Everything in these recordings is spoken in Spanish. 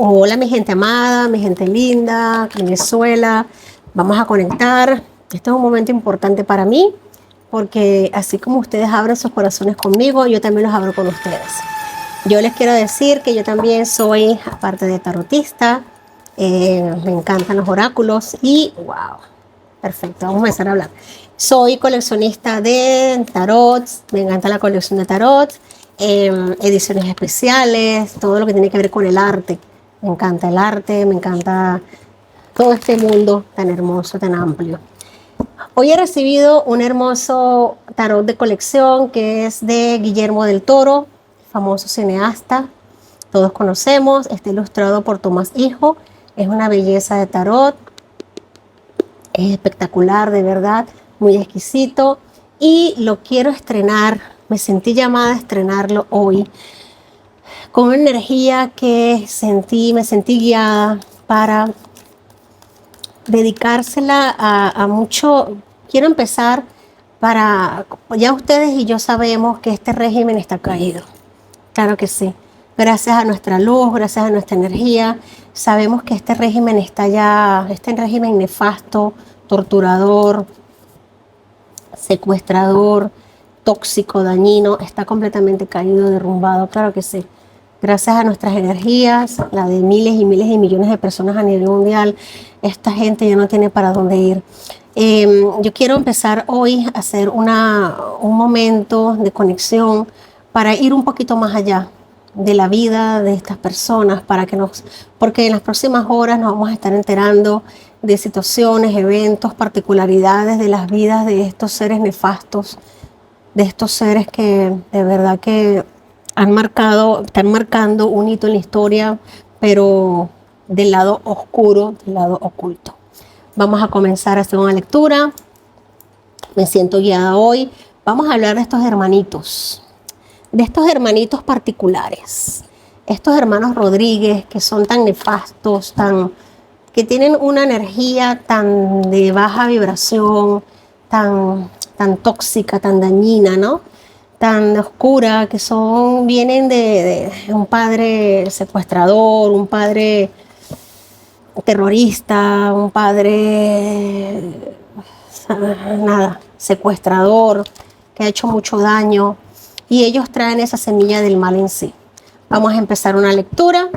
Hola mi gente amada, mi gente linda, Venezuela, vamos a conectar. Este es un momento importante para mí porque así como ustedes abren sus corazones conmigo, yo también los abro con ustedes. Yo les quiero decir que yo también soy, aparte de tarotista, me encantan los oráculos y wow, perfecto, vamos a empezar a hablar. Soy coleccionista de tarot, me encanta la colección de tarot, ediciones especiales, todo lo que tiene que ver con el arte. Me encanta el arte, me encanta todo este mundo tan hermoso, tan amplio. Hoy he recibido un hermoso tarot de colección que es de Guillermo del Toro, famoso cineasta. Todos conocemos, está ilustrado por Tomás Hijo. Es una belleza de tarot. Es espectacular, de verdad, muy exquisito. Y lo quiero estrenar, me sentí llamada a estrenarlo hoy con una energía que me sentí guiada para dedicársela a mucho. Quiero empezar ya ustedes y yo sabemos que este régimen está caído. Claro que sí. Gracias a nuestra luz, gracias a nuestra energía, sabemos que este régimen este régimen nefasto, torturador, secuestrador, tóxico, dañino, está completamente caído, derrumbado. Claro que sí. Gracias a nuestras energías, la de miles y miles y millones de personas a nivel mundial, esta gente ya no tiene para dónde ir. Yo quiero empezar hoy a hacer un momento de conexión para ir un poquito más allá de la vida de estas personas, porque en las próximas horas nos vamos a estar enterando de situaciones, eventos, particularidades de las vidas de estos seres nefastos, de estos seres que de verdad que están marcando un hito en la historia, pero del lado oscuro, del lado oculto. Vamos a comenzar a hacer una lectura. Me siento guiada hoy. Vamos a hablar de estos hermanitos particulares. Estos hermanos Rodríguez que son tan nefastos, que tienen una energía tan de baja vibración, tan tóxica, tan dañina, ¿no? Tan oscura, que vienen de un padre secuestrador, un padre terrorista, un padre secuestrador, que ha hecho mucho daño, y ellos traen esa semilla del mal en sí. Vamos a empezar una lectura.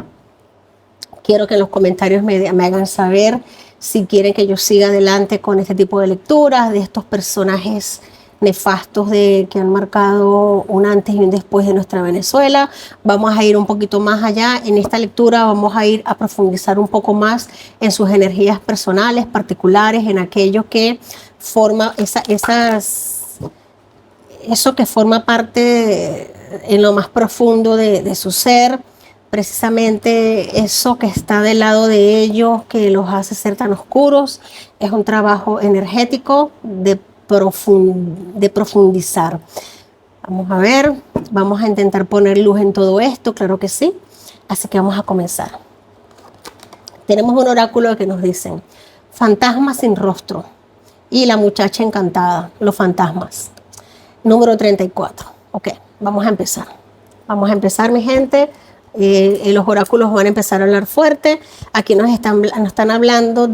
Quiero que en los comentarios me hagan saber si quieren que yo siga adelante con este tipo de lecturas de estos personajes nefastos que han marcado un antes y un después de nuestra Venezuela. Vamos a ir un poquito más allá. En esta lectura vamos a ir a profundizar un poco más en sus energías personales, particulares, en aquello que forma eso que forma parte en lo más profundo de su ser, precisamente eso que está del lado de ellos, que los hace ser tan oscuros. Es un trabajo energético de profundizar. Vamos a ver, vamos a intentar poner luz en todo esto, claro que sí. Así que vamos a comenzar. Tenemos un oráculo que nos dicen: fantasmas sin rostro y la muchacha encantada, los fantasmas. Número 34. Ok, vamos a empezar. Vamos a empezar, mi gente. Los oráculos van a empezar a hablar fuerte. Aquí nos están hablando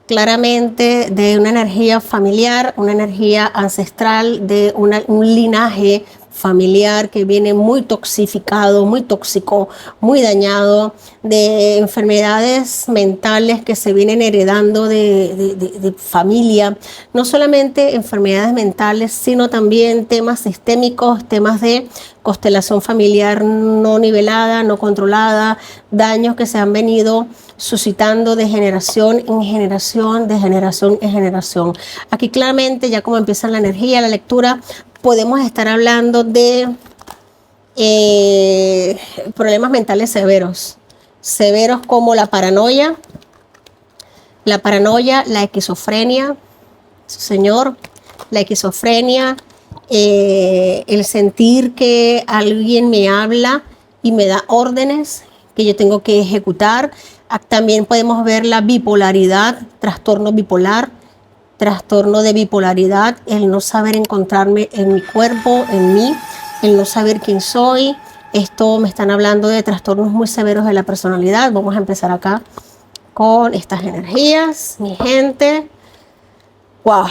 claramente de una energía familiar, una energía ancestral, de un linaje familiar que viene muy toxificado, muy tóxico, muy dañado, de enfermedades mentales que se vienen heredando de familia. No solamente enfermedades mentales, sino también temas sistémicos, temas de constelación familiar no nivelada, no controlada, daños que se han venido suscitando de generación en generación, de generación en generación. Aquí claramente, ya como empieza la energía, la lectura, podemos estar hablando de problemas mentales severos como la paranoia, la esquizofrenia, señor, la esquizofrenia, el sentir que alguien me habla y me da órdenes que yo tengo que ejecutar. También podemos ver la bipolaridad, trastorno bipolar, trastorno de bipolaridad, el no saber encontrarme en mi cuerpo, en mí, el no saber quién soy, Esto me están hablando de trastornos muy severos de la personalidad. Vamos a empezar acá con estas energías, mi gente. Wow,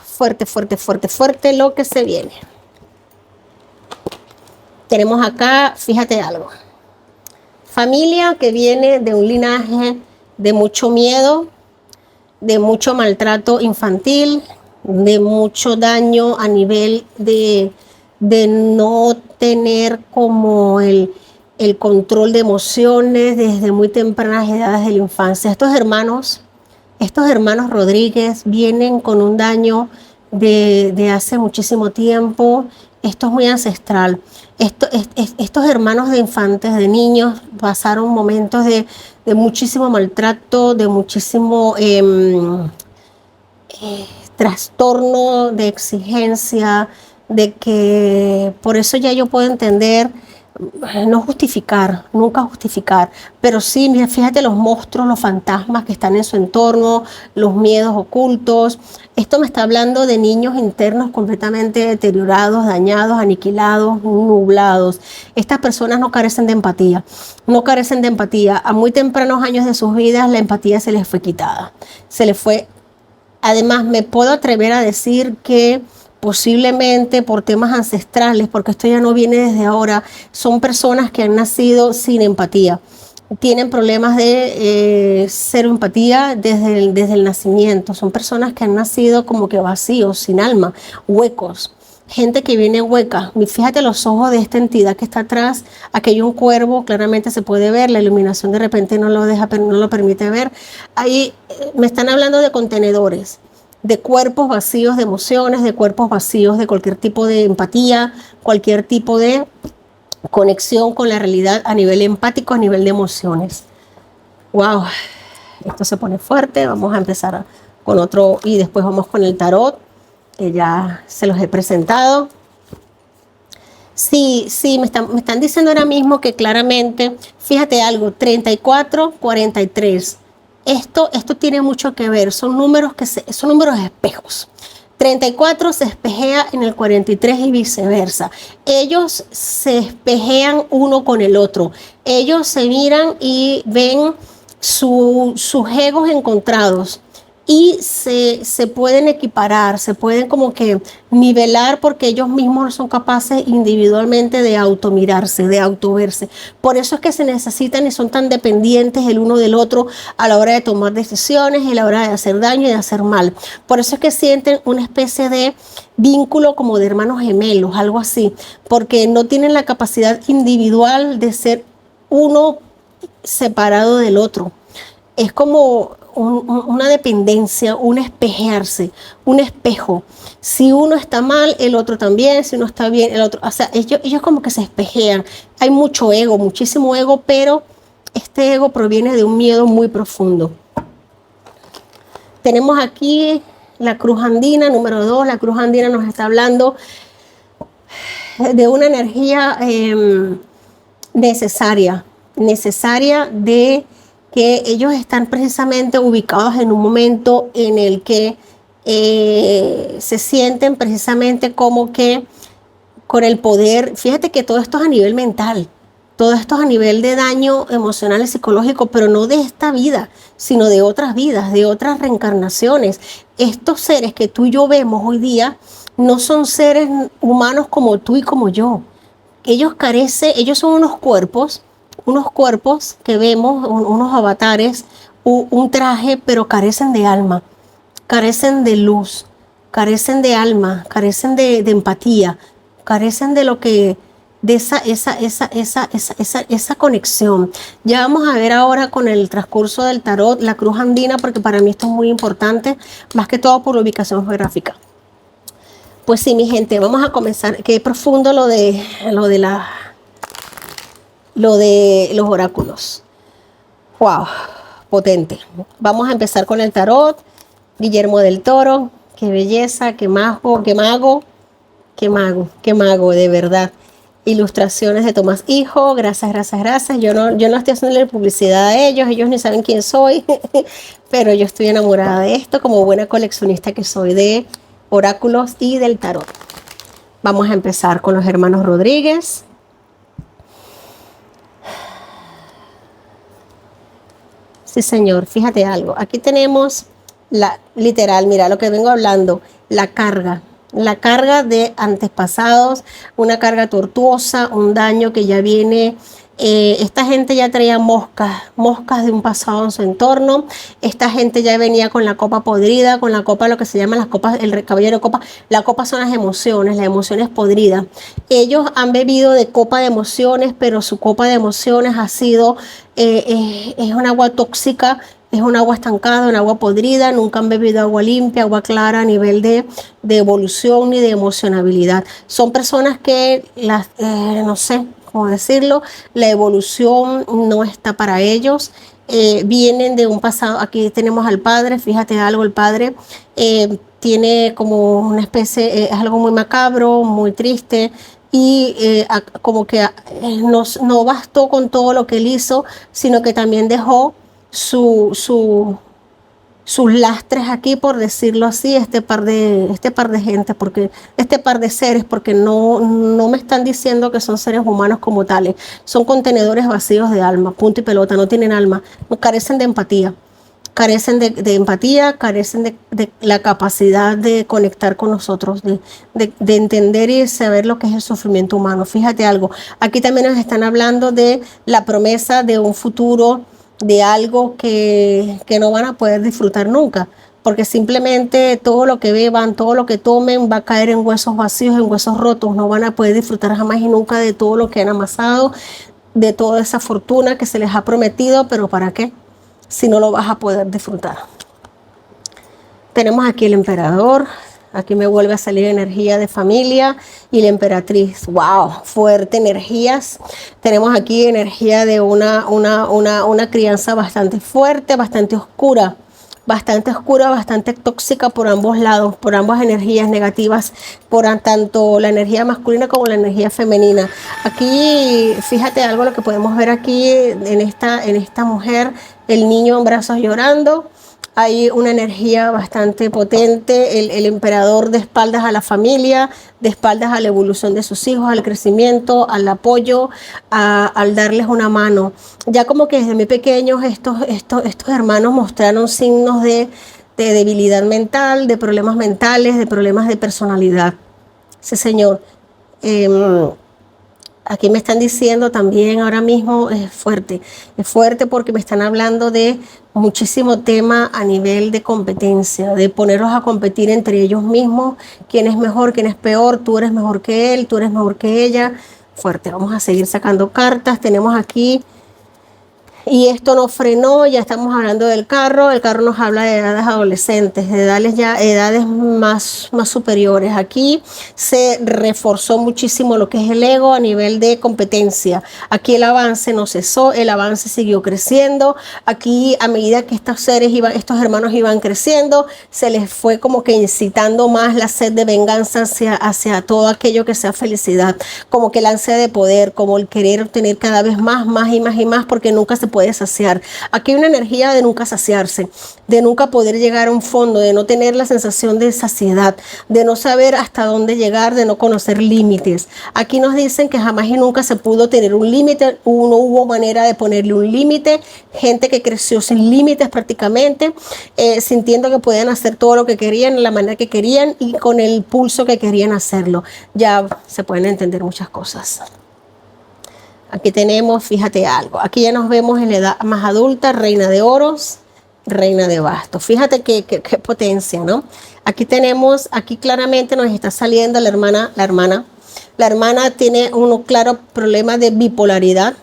fuerte, fuerte, fuerte, fuerte lo que se viene. Tenemos acá, fíjate algo. Familia que viene de un linaje de mucho miedo, de mucho maltrato infantil, de mucho daño a nivel de no tener como el control de emociones desde muy tempranas edades de la infancia. Estos hermanos Rodríguez vienen con un daño de hace muchísimo tiempo. Esto es muy ancestral. Estos hermanos de infantes, de niños, pasaron momentos de muchísimo maltrato, de muchísimo trastorno, de exigencia, de que por eso ya yo puedo entender, no justificar, nunca justificar, pero sí, mira, fíjate los monstruos, los fantasmas que están en su entorno, los miedos ocultos. Esto me está hablando de niños internos completamente deteriorados, dañados, aniquilados, nublados. Estas personas no carecen de empatía, no carecen de empatía. A muy tempranos años de sus vidas la empatía se les fue quitada, se les fue. Además, me puedo atrever a decir que posiblemente por temas ancestrales, porque esto ya no viene desde ahora, son personas que han nacido sin empatía. Tienen problemas de cero empatía desde el nacimiento. Son personas que han nacido como que vacíos, sin alma, huecos. Gente que viene hueca. Fíjate los ojos de esta entidad que está atrás. Aquí hay un cuervo, claramente se puede ver. La iluminación de repente no lo permite ver. Ahí me están hablando de contenedores, de cuerpos vacíos de emociones, de cuerpos vacíos de cualquier tipo de empatía, cualquier tipo de conexión con la realidad a nivel empático, a nivel de emociones. Wow, esto se pone fuerte. Vamos a empezar con otro y después vamos con el tarot, que ya se los he presentado. Sí, me están diciendo ahora mismo que claramente, fíjate algo, 34, 43. Esto tiene mucho que ver, son números espejos. 34 se espejea en el 43 y viceversa. Ellos se espejean uno con el otro. Ellos se miran y ven sus egos encontrados y se pueden equiparar, se pueden como que nivelar porque ellos mismos no son capaces individualmente de automirarse, de autoverse. Por eso es que se necesitan y son tan dependientes el uno del otro a la hora de tomar decisiones y a la hora de hacer daño y de hacer mal. Por eso es que sienten una especie de vínculo como de hermanos gemelos, algo así, porque no tienen la capacidad individual de ser uno separado del otro. Es como una dependencia, un espejearse, un espejo. Si uno está mal, el otro también. Si uno está bien, el otro. O sea, ellos como que se espejean. Hay mucho ego, muchísimo ego, pero este ego proviene de un miedo muy profundo. Tenemos aquí la cruz andina, número 2. La cruz andina nos está hablando de una energía necesaria de que ellos están precisamente ubicados en un momento en el que se sienten precisamente como que con el poder. Fíjate que todo esto es a nivel mental, todo esto es a nivel de daño emocional y psicológico, pero no de esta vida, sino de otras vidas, de otras reencarnaciones. Estos seres que tú y yo vemos hoy día no son seres humanos como tú y como yo. Ellos son unos cuerpos que vemos, unos avatares, un traje, pero carecen de alma, carecen de luz, carecen de alma, carecen de empatía, carecen de lo que, de esa conexión. Ya vamos a ver ahora con el transcurso del tarot, la cruz andina, porque para mí esto es muy importante, más que todo por la ubicación geográfica. Pues sí, mi gente, vamos a comenzar. Qué profundo lo de los oráculos. Wow, potente. Vamos a empezar con el tarot. Guillermo del Toro, qué belleza, qué mago, de verdad. Ilustraciones de Tomás Hijo, gracias. Yo no estoy haciéndole publicidad a ellos ni saben quién soy, pero yo estoy enamorada de esto como buena coleccionista que soy de oráculos y del tarot. Vamos a empezar con los hermanos Rodríguez. Sí, señor, fíjate algo. Aquí tenemos literal, mira lo que vengo hablando, la carga de antepasados, una carga tortuosa, un daño que ya viene. Esta gente ya traía moscas de un pasado en su entorno. Esta gente ya venía con la copa podrida, con la copa, lo que se llama las copas, el caballero de copa. La copa son las emociones podridas. Ellos han bebido de copa de emociones, pero su copa de emociones ha sido, es un agua tóxica. Es un agua estancada, un agua podrida, nunca han bebido agua limpia, agua clara a nivel de evolución ni de emocionabilidad. Son personas que, no sé cómo decirlo, la evolución no está para ellos. Vienen de un pasado, aquí tenemos al padre, fíjate algo, el padre tiene como una especie, es algo muy macabro, muy triste. Y como que no bastó con todo lo que él hizo, sino que también dejó sus lastres aquí, por decirlo así, este par de gente, porque este par de seres, porque no me están diciendo que son seres humanos como tales, son contenedores vacíos de alma, punto y pelota, no tienen alma, carecen de empatía. Carecen de empatía, carecen de la capacidad de conectar con nosotros, de entender y saber lo que es el sufrimiento humano. Fíjate algo, aquí también nos están hablando de la promesa de un futuro, de algo que no van a poder disfrutar nunca, porque simplemente todo lo que beban, todo lo que tomen va a caer en huesos vacíos, en huesos rotos, no van a poder disfrutar jamás y nunca de todo lo que han amasado, de toda esa fortuna que se les ha prometido, pero ¿para qué? Si no lo vas a poder disfrutar. Tenemos aquí el emperador, aquí me vuelve a salir energía de familia y la emperatriz. ¡Wow! Fuerte energías. Tenemos aquí energía de una crianza bastante fuerte, bastante oscura, bastante tóxica por ambos lados, por ambas energías negativas, por tanto la energía masculina como la energía femenina. Aquí, fíjate algo, lo que podemos ver aquí en esta mujer, el niño en brazos llorando. Hay una energía bastante potente, el emperador de espaldas a la familia, de espaldas a la evolución de sus hijos, al crecimiento, al apoyo, al darles una mano. Ya como que desde muy pequeños estos hermanos mostraron signos de debilidad mental, de problemas mentales, de problemas de personalidad. Sí, señor. Aquí me están diciendo también ahora mismo, es fuerte porque me están hablando de muchísimo tema a nivel de competencia, de ponerlos a competir entre ellos mismos, quién es mejor, quién es peor, tú eres mejor que él, tú eres mejor que ella. Fuerte, vamos a seguir sacando cartas. Tenemos aquí, y esto no frenó, ya estamos hablando del carro. El carro nos habla de edades adolescentes, de edades más superiores. Aquí se reforzó muchísimo lo que es el ego a nivel de competencia. Aquí el avance no cesó, el avance siguió creciendo. Aquí, a medida que estos hermanos iban creciendo, se les fue como que incitando más la sed de venganza hacia todo aquello que sea felicidad, como que el ansia de poder, como el querer obtener cada vez más y más, porque nunca se puede saciar. Aquí hay una energía de nunca saciarse, de nunca poder llegar a un fondo, de no tener la sensación de saciedad, de no saber hasta dónde llegar, de no conocer límites. Aquí nos dicen que jamás y nunca se pudo tener un límite, no hubo manera de ponerle un límite. Gente que creció sin límites prácticamente, sintiendo que podían hacer todo lo que querían, en la manera que querían y con el pulso que querían hacerlo. Ya se pueden entender muchas cosas. Aquí tenemos, fíjate algo, aquí ya nos vemos en la edad más adulta, reina de oros, reina de bastos. Fíjate qué potencia, ¿no? Aquí claramente nos está saliendo la hermana. La hermana tiene un claro problema de bipolaridad,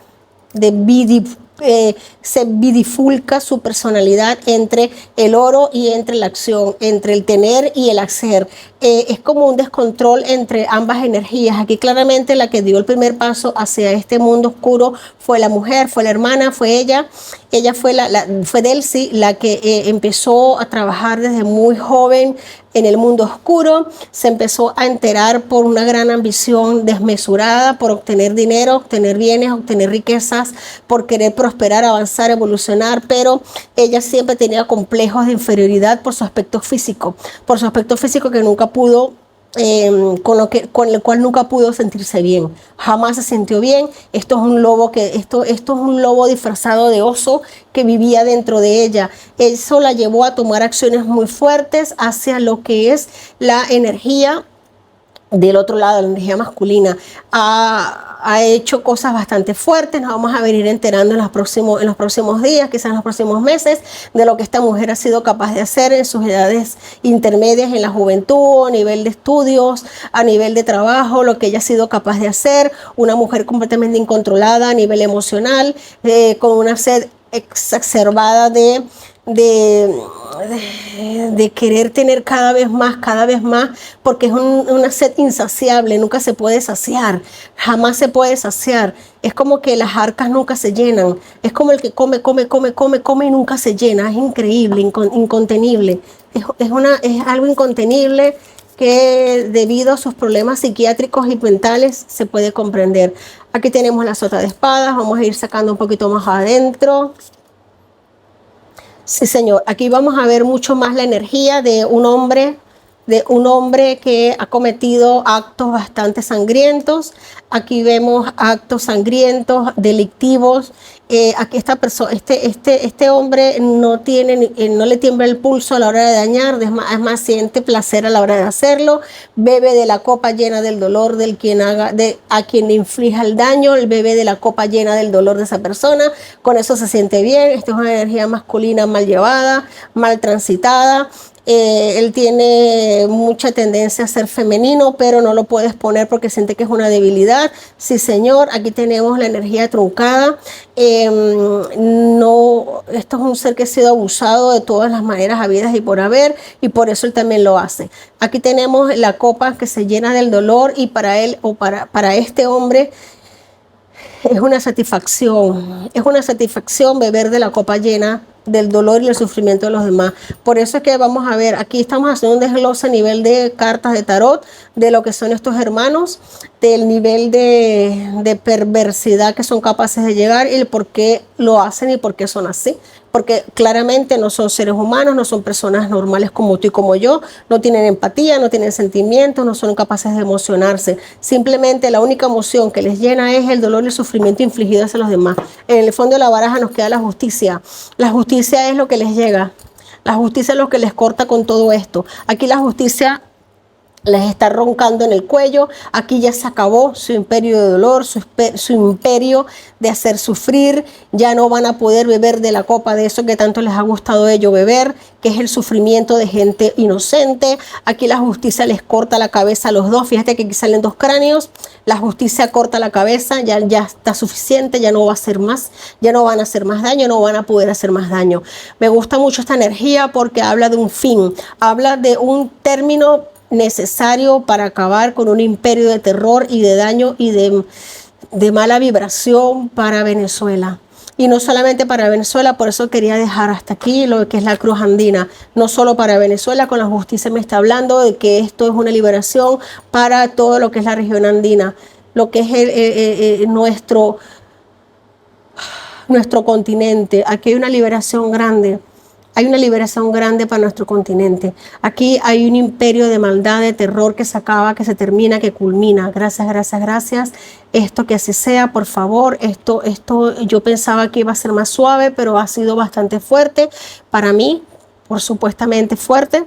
se bifurca su personalidad entre el oro y entre la acción, entre el tener y el hacer. Es como un descontrol entre ambas energías. Aquí claramente la que dio el primer paso hacia este mundo oscuro fue la mujer, fue la hermana, fue ella. Ella fue Delcy, la que empezó a trabajar desde muy joven en el mundo oscuro. Se empezó a enterar por una gran ambición desmesurada, por obtener dinero, obtener bienes, obtener riquezas, por querer prosperar, avanzar, evolucionar, pero ella siempre tenía complejos de inferioridad por su aspecto físico que nunca pudo con el cual nunca pudo sentirse bien, jamás se sintió bien. Esto es un lobo esto es un lobo disfrazado de oso que vivía dentro de ella. Eso la llevó a tomar acciones muy fuertes hacia lo que es la energía del otro lado, la energía masculina. Ha hecho cosas bastante fuertes. Nos vamos a venir enterando en los próximos días, quizás en los próximos meses, de lo que esta mujer ha sido capaz de hacer en sus edades intermedias, en la juventud, a nivel de estudios, a nivel de trabajo, lo que ella ha sido capaz de hacer. Una mujer completamente incontrolada a nivel emocional, con una sed exacerbada de querer tener cada vez más, porque es una sed insaciable, nunca se puede saciar, jamás se puede saciar. Es como que las arcas nunca se llenan, es como el que come y nunca se llena. Es increíble, incontenible, es algo incontenible que debido a sus problemas psiquiátricos y mentales se puede comprender. Aquí tenemos la sota de espadas, vamos a ir sacando un poquito más adentro. Sí, señor. Aquí vamos a ver mucho más la energía de un hombre que ha cometido actos bastante sangrientos. Aquí vemos actos sangrientos, delictivos. Aquí esta persona, este hombre no le tiembla el pulso a la hora de dañar, es más, siente placer a la hora de hacerlo. Bebe de la copa llena del dolor a quien le inflija el daño. Él bebe de la copa llena del dolor de esa persona. Con eso se siente bien. Esta es una energía masculina mal llevada, mal transitada. Él tiene mucha tendencia a ser femenino, pero no lo puede exponer porque siente que es una debilidad. Sí, señor. Aquí tenemos la energía truncada. Esto es un ser que ha sido abusado de todas las maneras habidas y por haber, y por eso él también lo hace. Aquí tenemos la copa que se llena del dolor, y para él o para este hombre es una satisfacción beber de la copa llena del dolor y el sufrimiento de los demás. Por eso es que vamos a ver, aquí estamos haciendo un desglose a nivel de cartas de tarot, de lo que son estos hermanos, del nivel de perversidad que son capaces de llegar, y el por qué lo hacen y por qué son así. Porque claramente no son seres humanos, no son personas normales como tú y como yo, no tienen empatía, no tienen sentimientos, no son capaces de emocionarse. Simplemente la única emoción que les llena es el dolor y el sufrimiento infligido hacia los demás. En el fondo de la baraja nos queda la justicia. La justicia es lo que les llega. La justicia es lo que les corta con todo esto. Aquí la justicia les está roncando en el cuello. Aquí ya se acabó su imperio de dolor, su imperio de hacer sufrir. Ya no van a poder beber de la copa de eso que tanto les ha gustado a ellos beber, que es el sufrimiento de gente inocente. Aquí la justicia les corta la cabeza a los dos. Fíjate que aquí salen dos cráneos. La justicia corta la cabeza, ya está suficiente, ya no va a hacer más, ya no van a hacer más daño, no van a poder hacer más daño. Me gusta mucho esta energía porque habla de un fin, habla de un término necesario para acabar con un imperio de terror y de daño y de mala vibración para Venezuela. Y no solamente para Venezuela, por eso quería dejar hasta aquí lo que es la cruz andina. No solo para Venezuela, con la justicia me está hablando de que esto es una liberación para todo lo que es la región andina, lo que es nuestro continente. Aquí hay una liberación grande. Hay una liberación grande para nuestro continente. Aquí hay un imperio de maldad, de terror que se acaba, que se termina, que culmina. Gracias, gracias, gracias. Esto que así sea, por favor. Esto yo pensaba que iba a ser más suave, pero ha sido bastante fuerte para mí, por supuestamente fuerte.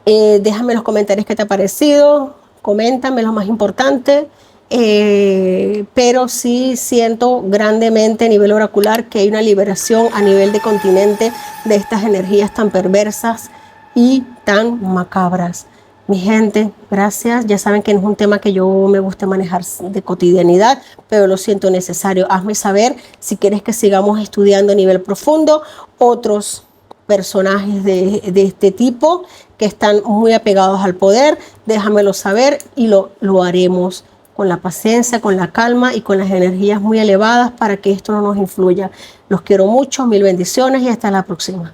Déjame en los comentarios qué te ha parecido. Coméntame lo más importante. Pero sí siento grandemente a nivel oracular que hay una liberación a nivel de continente de estas energías tan perversas y tan macabras. Mi gente, gracias. Ya saben que no es un tema que yo me guste manejar de cotidianidad, pero lo siento necesario. Hazme saber si quieres que sigamos estudiando a nivel profundo otros personajes de este tipo que están muy apegados al poder. Déjamelo saber y lo haremos con la paciencia, con la calma y con las energías muy elevadas para que esto no nos influya. Los quiero mucho, mil bendiciones y hasta la próxima.